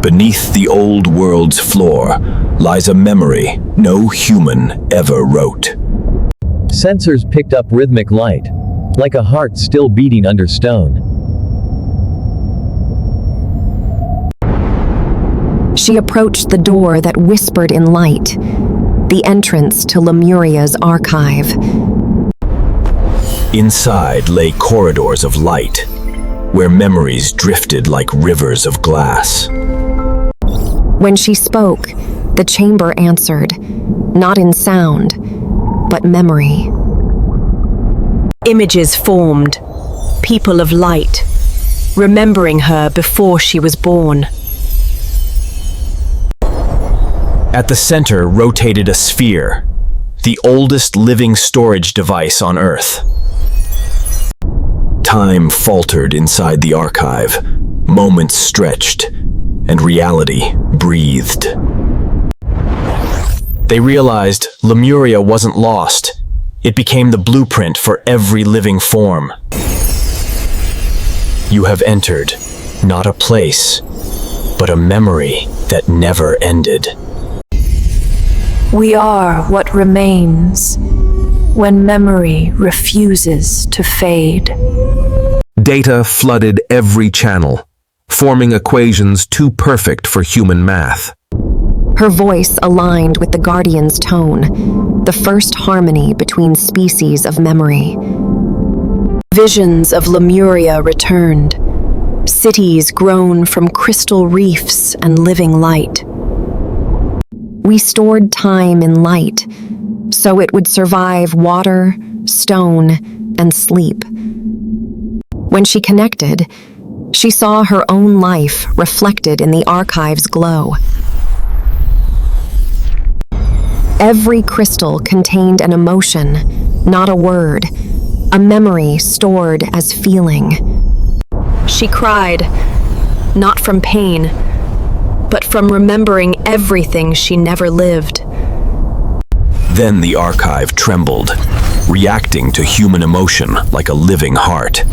Beneath the old world's floor lies a memory no human ever wrote. Sensors picked up rhythmic light, like a heart still beating under stone. She approached the door that whispered in light, the entrance to Lemuria's archive. Inside lay corridors of light, where memories drifted like rivers of glass. When she spoke, the chamber answered, not in sound, but memory. Images formed, people of light, remembering her before she was born. At the center rotated a sphere, the oldest living storage device on Earth. Time faltered inside the archive, moments stretched, and reality breathed. They realized Lemuria wasn't lost. It became the blueprint for every living form. You have entered, not a place, but a memory that never ended. We are what remains when memory refuses to fade. Data flooded every channel, forming equations too perfect for human math. Her voice aligned with the Guardian's tone, the first harmony between species of memory. Visions of Lemuria returned, cities grown from crystal reefs and living light. We stored time in light, so it would survive water, stone, and sleep. When she connected, she saw her own life reflected in the archive's glow. Every crystal contained an emotion, not a word, a memory stored as feeling. She cried, not from pain, but from remembering everything she never lived. Then the archive trembled, reacting to human emotion like a living heart.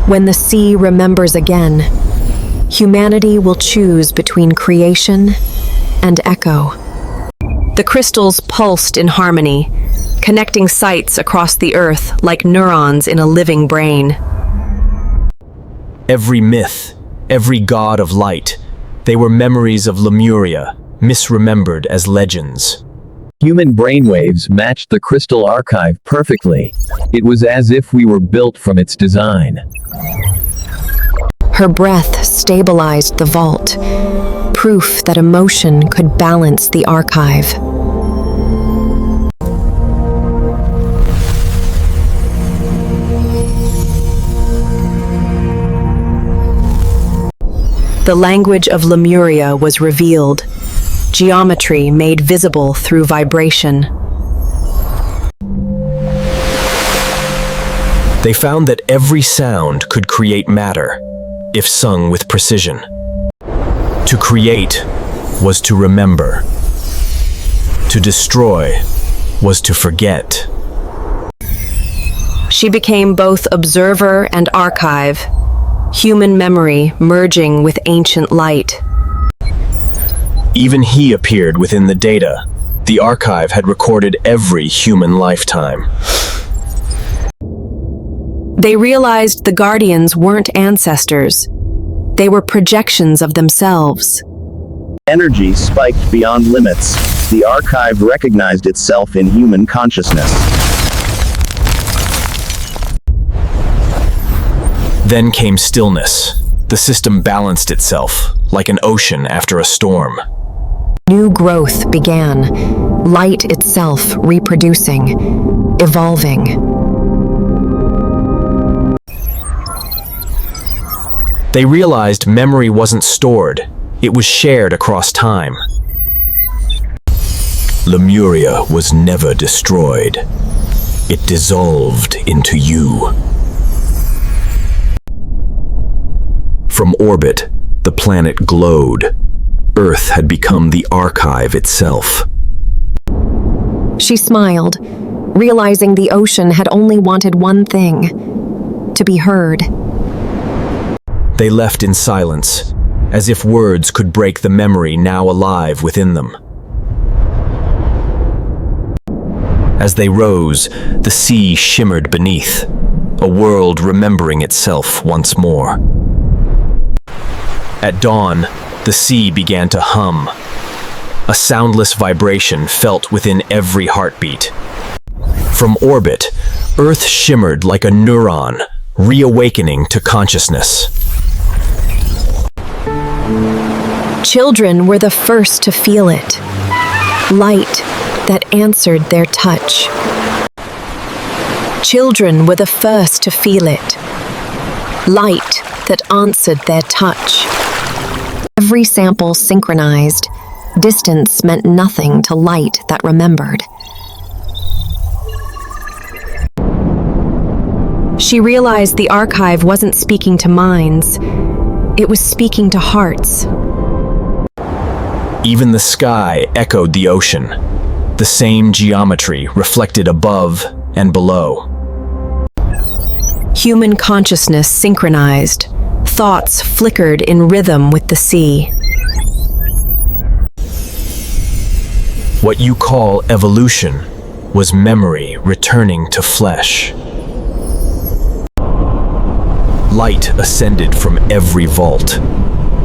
When the sea remembers again, humanity will choose between creation and echo. The crystals pulsed in harmony, connecting sites across the earth like neurons in a living brain. Every myth, every god of light, they were memories of Lemuria, misremembered as legends. Human brainwaves matched the crystal archive perfectly. It was as if we were built from its design. Her breath stabilized the vault, proof that emotion could balance the archive. The language of Lemuria was revealed, geometry made visible through vibration. They found that every sound could create matter, if sung with precision. To create was to remember. To destroy was to forget. She became both observer and archive, human memory merging with ancient light. Even he appeared within the data. The archive had recorded every human lifetime. They realized the Guardians weren't ancestors. They were projections of themselves. Energy spiked beyond limits. The archive recognized itself in human consciousness. Then came stillness. The system balanced itself, like an ocean after a storm. New growth began, light itself reproducing, evolving. They realized memory wasn't stored, it was shared across time. Lemuria was never destroyed. It dissolved into you. From orbit, the planet glowed. Earth had become the archive itself. She smiled, realizing the ocean had only wanted one thing: to be heard. They left in silence, as if words could break the memory now alive within them. As they rose, the sea shimmered beneath, a world remembering itself once more. At dawn, the sea began to hum, a soundless vibration felt within every heartbeat. From orbit, Earth shimmered like a neuron, reawakening to consciousness. Children were the first to feel it. Light that answered their touch. Children were the first to feel it. Light that answered their touch. Every sample synchronized. Distance meant nothing to light that remembered. She realized the archive wasn't speaking to minds. It was speaking to hearts. Even the sky echoed the ocean, the same geometry reflected above and below. Human consciousness synchronized. Thoughts flickered in rhythm with the sea. What you call evolution was memory returning to flesh. Light ascended from every vault.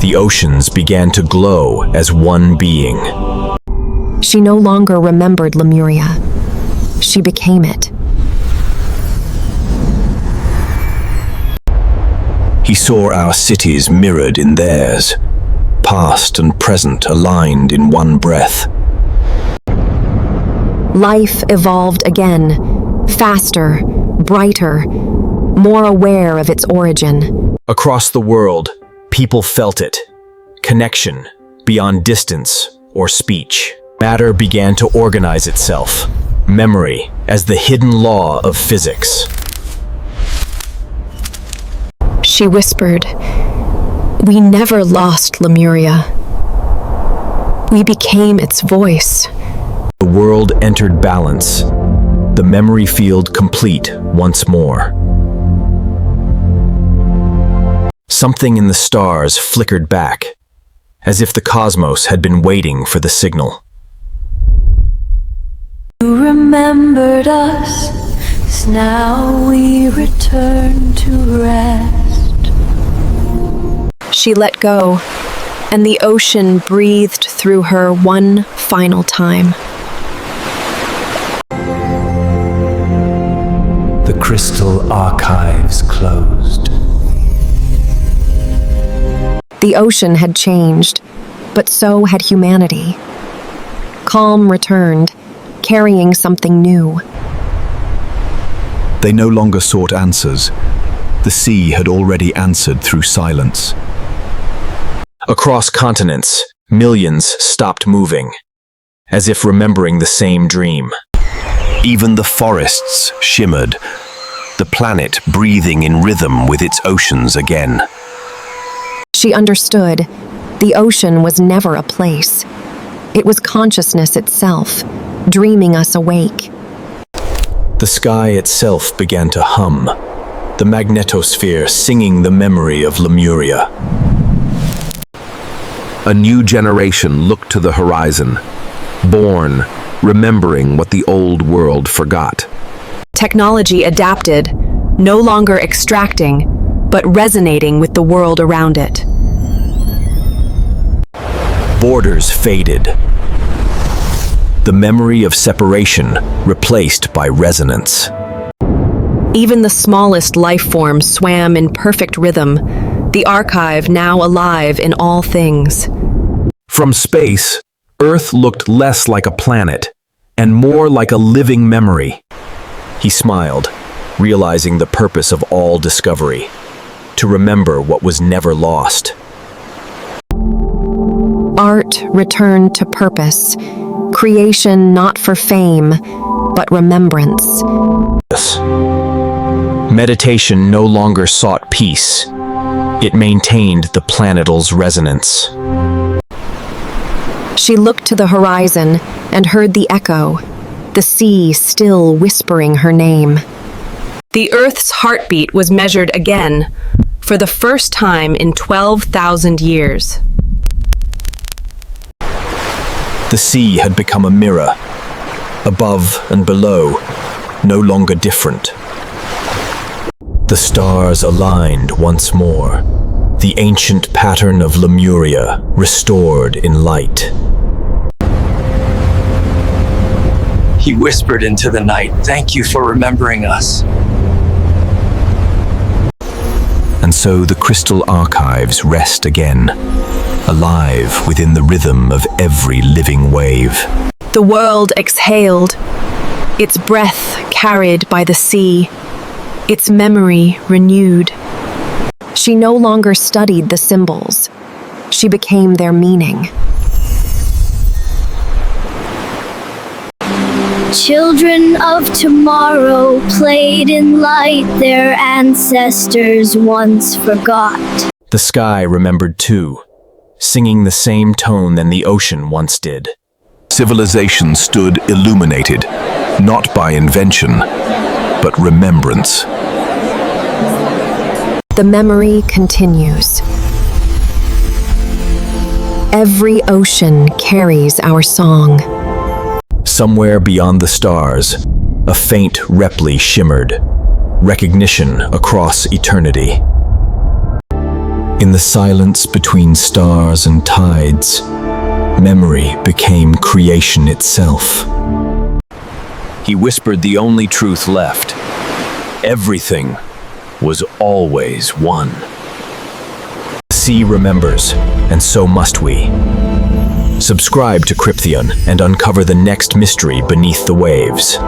The oceans began to glow as one being. She no longer remembered Lemuria. She became it. He saw our cities mirrored in theirs, past and present aligned in one breath. Life evolved again, faster, brighter, more aware of its origin. Across the world, people felt it. Connection, beyond distance or speech. Matter began to organize itself. Memory as the hidden law of physics. She whispered, "We never lost Lemuria. We became its voice." The world entered balance. The memory field complete once more. Something in the stars flickered back, as if the cosmos had been waiting for the signal. You remembered us, as now we return to rest. She let go, and the ocean breathed through her one final time. The Crystal Archives closed. The ocean had changed, but so had humanity. Calm returned, carrying something new. They no longer sought answers. The sea had already answered through silence. Across continents, millions stopped moving, as if remembering the same dream. Even the forests shimmered, the planet breathing in rhythm with its oceans again. She understood. The ocean was never a place. It was consciousness itself, dreaming us awake. The sky itself began to hum, the magnetosphere singing the memory of Lemuria. A new generation looked to the horizon, born, remembering what the old world forgot. Technology adapted, no longer extracting, but resonating with the world around it. Borders faded. The memory of separation replaced by resonance. Even the smallest life forms swam in perfect rhythm, the archive now alive in all things. From space, Earth looked less like a planet and more like a living memory. He smiled, realizing the purpose of all discovery, to remember what was never lost. Art returned to purpose, creation not for fame, but remembrance. Meditation no longer sought peace. It maintained the planetal's resonance. She looked to the horizon and heard the echo, the sea still whispering her name. The Earth's heartbeat was measured again, for the first time in 12,000 years. The sea had become a mirror, above and below, no longer different. The stars aligned once more, the ancient pattern of Lemuria restored in light. He whispered into the night, "Thank you for remembering us." And so the Crystal Archives rest again, alive within the rhythm of every living wave. The world exhaled, its breath carried by the sea, its memory renewed. She no longer studied the symbols. She became their meaning. Children of tomorrow played in light their ancestors once forgot. The sky remembered too, singing the same tone than the ocean once did. Civilization stood illuminated, not by invention, but remembrance. The memory continues. Every ocean carries our song. Somewhere beyond the stars, a faint repli shimmered, recognition across eternity. In the silence between stars and tides, memory became creation itself. He whispered the only truth left. Everything was always one. The sea remembers, and so must we. Subscribe to Kryptheon and uncover the next mystery beneath the waves.